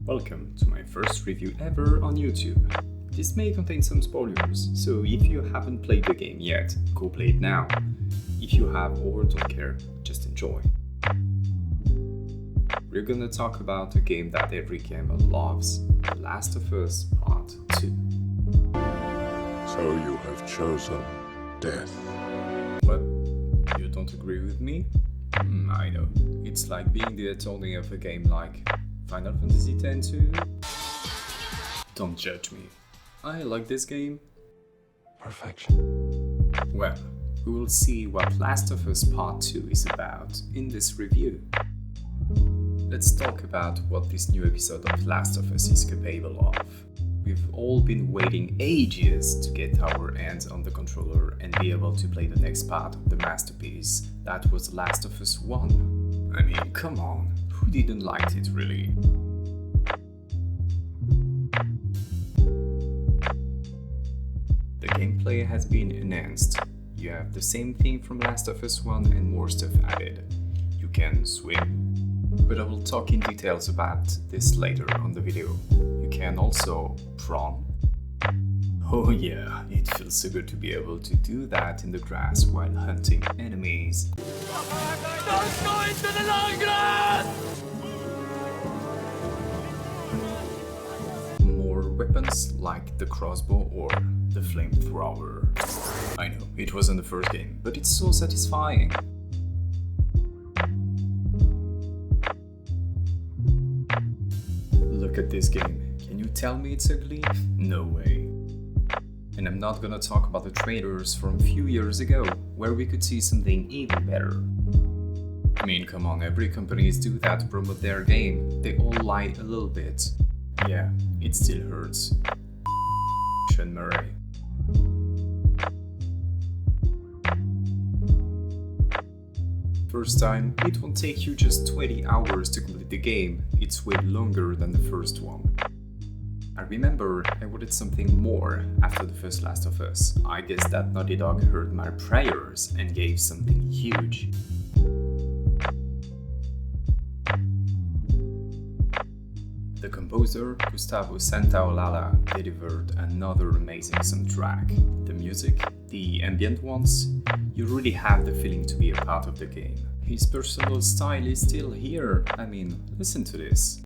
Welcome to my first review ever on YouTube. This may contain some spoilers, so if you haven't played the game yet, go play it now. If you have or don't care, just enjoy. We're gonna talk about a game that every gamer loves, The Last of Us Part 2. So you have chosen death. What? You don't agree with me? I know. It's like being the attorney of a game like Final Fantasy X too. Don't judge me. I like this game. Perfection. Well, we will see what Last of Us Part 2 is about in this review. Let's talk about what this new episode of Last of Us is capable of. We've all been waiting ages to get our hands on the controller and be able to play the next part of the masterpiece that was Last of Us 1. I mean, come on, who didn't like it really? The gameplay has been enhanced. You have the same thing from Last of Us 1 and more stuff added. You can swim, but I will talk in details about this later on the video. You can also prawn. Oh yeah, it feels so good to be able to do that in the grass while hunting enemies. Don't go into the long grass! More weapons like the crossbow or the flamethrower. I know, it wasn't the first game, but it's so satisfying. Look at this game. Can you tell me it's ugly? No way. And I'm not gonna talk about the trailers from a few years ago, where we could see something even better. I mean, come on, every companies do that to promote their game. They all lie a little bit. Yeah, it still hurts. Sean Murray. First time, it won't take you just 20 hours to complete the game, it's way longer than the first one. I remember I wanted something more after the first Last of Us. I guess that Naughty Dog heard my prayers and gave something huge. The composer, Gustavo Santaolalla, delivered another amazing soundtrack. The music, the ambient ones, you really have the feeling to be a part of the game. His personal style is still here. I mean, listen to this.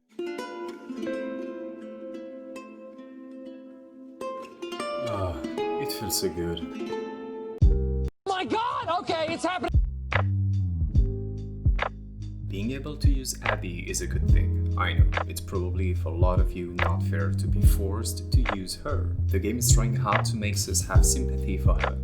It feels so good. Oh my god! Okay, it's happening! Being able to use Abby is a good thing. I know, it's probably for a lot of you not fair to be forced to use her. The game is trying hard to make us have sympathy for her,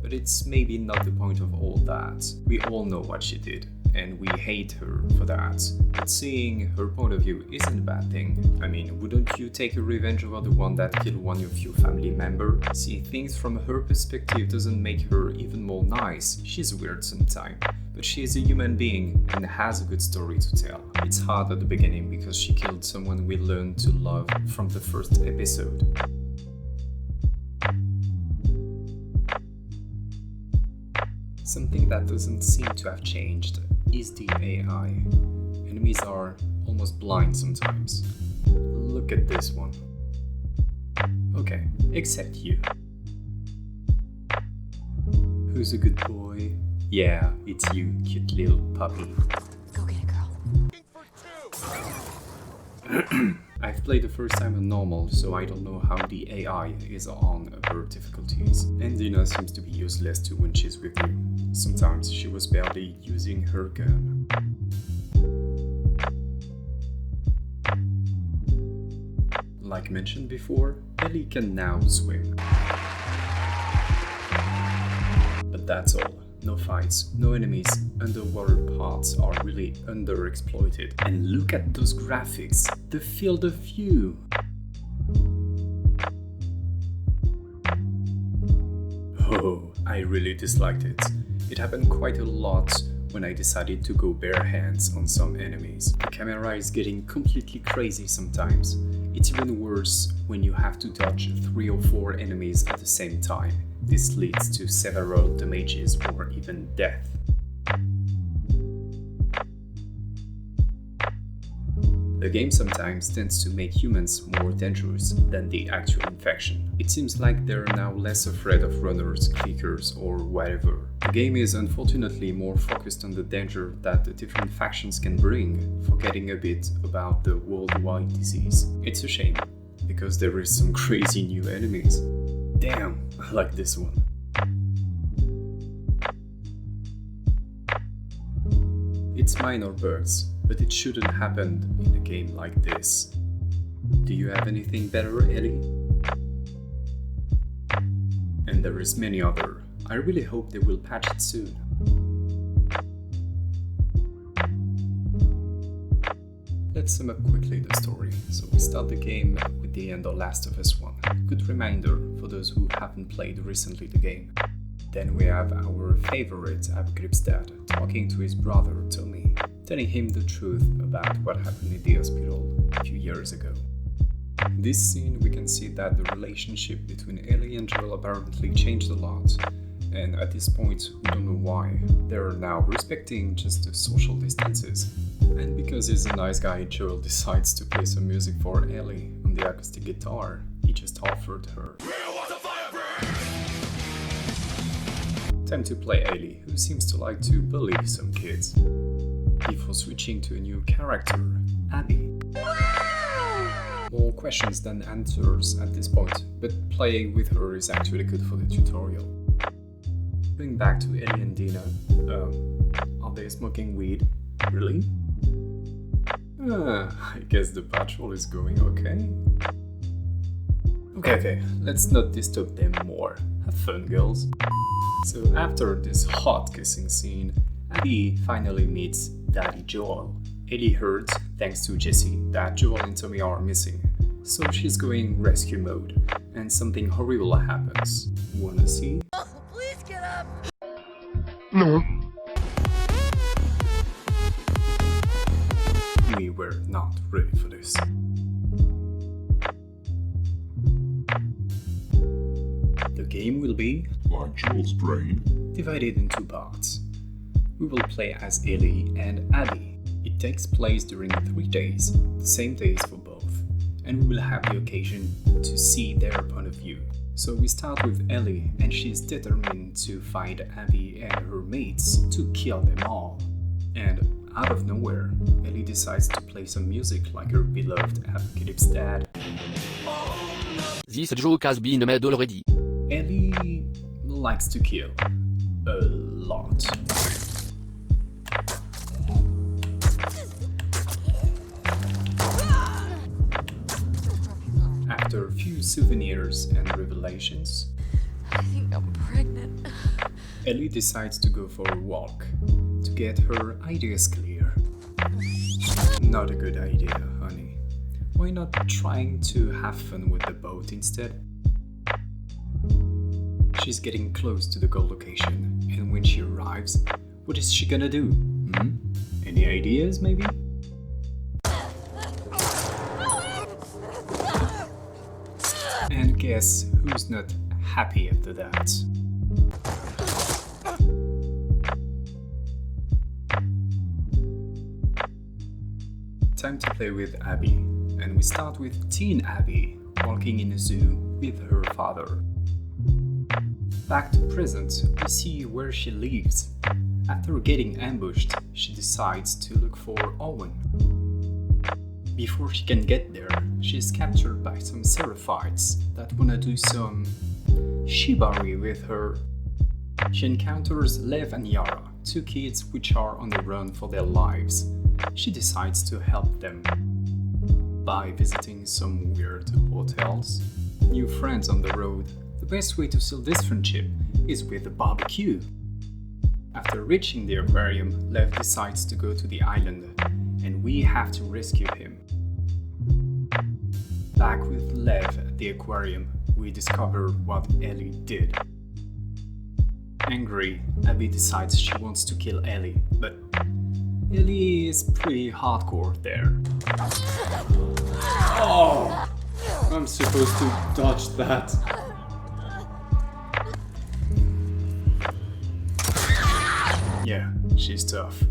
but it's maybe not the point of all that. We all know what she did, and we hate her for that. But seeing her point of view isn't a bad thing. I mean, wouldn't you take a revenge over the one that killed one of your family members? Seeing things from her perspective doesn't make her even more nice. She's weird sometimes, but she is a human being and has a good story to tell. It's hard at the beginning because she killed someone we learned to love from the first episode. Something that doesn't seem to have changed is the AI. Enemies are almost blind sometimes. Look at this one. Okay, except you. Who's a good boy? Yeah, it's you, cute little puppy. Go get it, girl. I've played the first time on normal, so I don't know how the AI is on upper difficulties. And Dina seems to be useless too when she's with you. Sometimes she was barely using her gun. Like mentioned before, Ellie can now swim. But that's all. No fights, no enemies, underwater parts are really underexploited. And look at those graphics, the field of view! Oh, I really disliked it. It happened quite a lot when I decided to go bare hands on some enemies. The camera is getting completely crazy sometimes. It's even worse when you have to dodge 3 or 4 enemies at the same time. This leads to several damages or even death. The game sometimes tends to make humans more dangerous than the actual infection. It seems like they're now less afraid of runners, clickers, or whatever. The game is unfortunately more focused on the danger that the different factions can bring, forgetting a bit about the worldwide disease. It's a shame, because there is some crazy new enemies. Damn, I like this one. It's minor bugs, but it shouldn't happen in a game like this. Do you have anything better, Ellie? And there is many other. I really hope they will patch it soon. Let's sum up quickly the story. So we start the game with the end of Last of Us 1. Good reminder for those who haven't played recently the game. Then we have our favorite Apocalypse dad talking to his brother Tommy, telling him the truth about what happened in the hospital a few years ago. In this scene we can see that the relationship between Ellie and Joel apparently changed a lot, and at this point we don't know why. They are now respecting just the social distances. And because he's a nice guy, Joel decides to play some music for Ellie on the acoustic guitar he just offered her. Time to play Ellie, who seems to like to bully some kids. Before switching to a new character, Abby. More questions than answers at this point, but playing with her is actually good for the tutorial. Going back to Ellie and Dina, are they smoking weed? Really? I guess the patrol is going okay. Okay, let's not disturb them more. Have fun, girls. So after this hot kissing scene, Abby finally meets Daddy Joel. Ellie heard, thanks to Jesse, that Joel and Tommy are missing, so she's going rescue mode, and something horrible happens. Wanna see? Oh, please get up! No. We were not ready for this. The game will be, Like Joel's brain. divided in two parts. We will play as Ellie and Abby. It takes place during 3 days, the same days for both, and we will have the occasion to see their point of view. So we start with Ellie, and she's determined to find Abby and her mates to kill them all. And out of nowhere, Ellie decides to play some music like her beloved Apocalypse dad. This joke has been made already. Ellie likes to kill. A lot. After a few souvenirs and revelations, I think I'm pregnant. Ellie decides to go for a walk to get her ideas clear. Not a good idea, honey. Why not trying to have fun with the boat instead? She's getting close to the goal location, and when she arrives, what is she gonna do? Any ideas, maybe? And guess who's not happy after that? Time to play with Abby, and we start with teen Abby walking in a zoo with her father. Back to present, we see where she lives. After getting ambushed, she decides to look for Owen. Before she can get there, she is captured by some seraphites that wanna do some shibari with her. She encounters Lev and Yara, 2 kids which are on the run for their lives. She decides to help them by visiting some weird hotels. New friends on the road. The best way to seal this friendship is with a barbecue. After reaching the aquarium, Lev decides to go to the island, and we have to rescue him. Back with Lev at the aquarium, we discover what Ellie did. Angry, Abby decides she wants to kill Ellie, but Ellie is pretty hardcore there. Oh! I'm supposed to dodge that. Yeah, she's tough.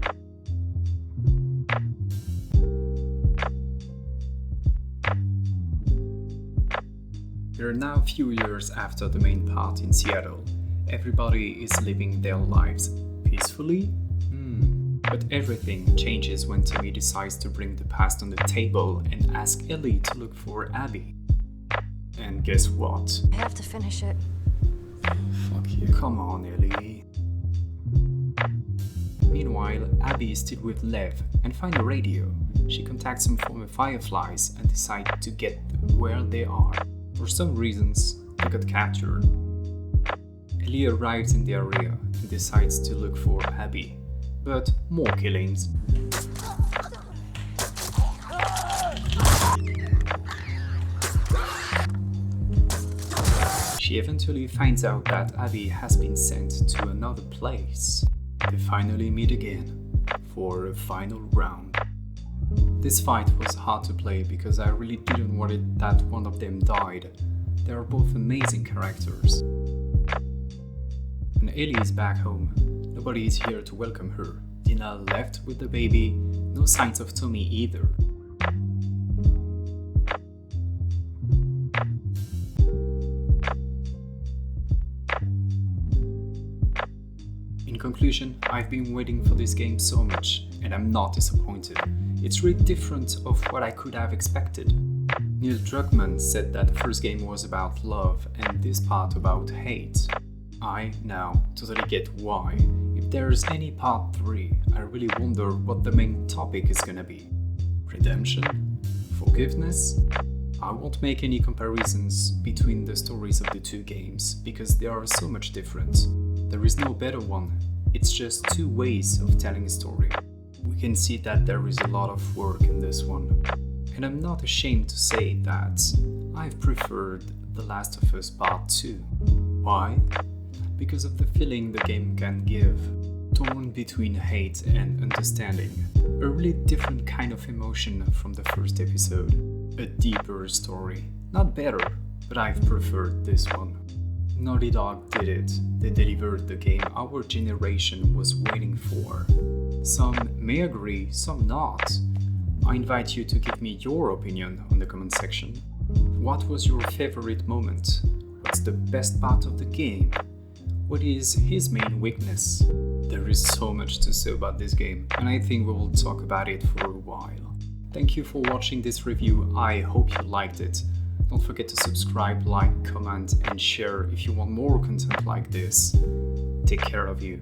We're now a few years after the main part in Seattle. Everybody is living their lives peacefully? But everything changes when Tommy decides to bring the past on the table and ask Ellie to look for Abby. And guess what? I have to finish it. Fuck you. Come on, Ellie. Meanwhile, Abby is still with Lev and finds a radio. She contacts some former Fireflies and decides to get where they are. For some reasons, they got captured. Ellie arrives in the area and decides to look for Abby. But more killings. She eventually finds out that Abby has been sent to another place. They finally meet again for a final round. This fight was hard to play because I really didn't want it that one of them died. They are both amazing characters. When Ellie is back home, nobody is here to welcome her. Dina left with the baby, no signs of Tommy either. In conclusion, I've been waiting for this game so much, and I'm not disappointed. It's really different of what I could have expected. Neil Druckmann said that the first game was about love and this part about hate. I now totally get why. If there's any part 3, I really wonder what the main topic is gonna be. Redemption? Forgiveness? I won't make any comparisons between the stories of the two games, because they are so much different. There is no better one, it's just two ways of telling a story. We can see that there is a lot of work in this one. And I'm not ashamed to say that I've preferred The Last of Us Part 2. Why? Because of the feeling the game can give, torn between hate and understanding. A really different kind of emotion from the first episode. A deeper story. Not better, but I've preferred this one. Naughty Dog did it. They delivered the game our generation was waiting for. Some may agree, some not. I invite you to give me your opinion on the comment section. What was your favorite moment? What's the best part of the game? What is his main weakness? There is so much to say about this game, and I think we will talk about it for a while. Thank you for watching this review, I hope you liked it. Don't forget to subscribe, like, comment and share if you want more content like this. Take care of you.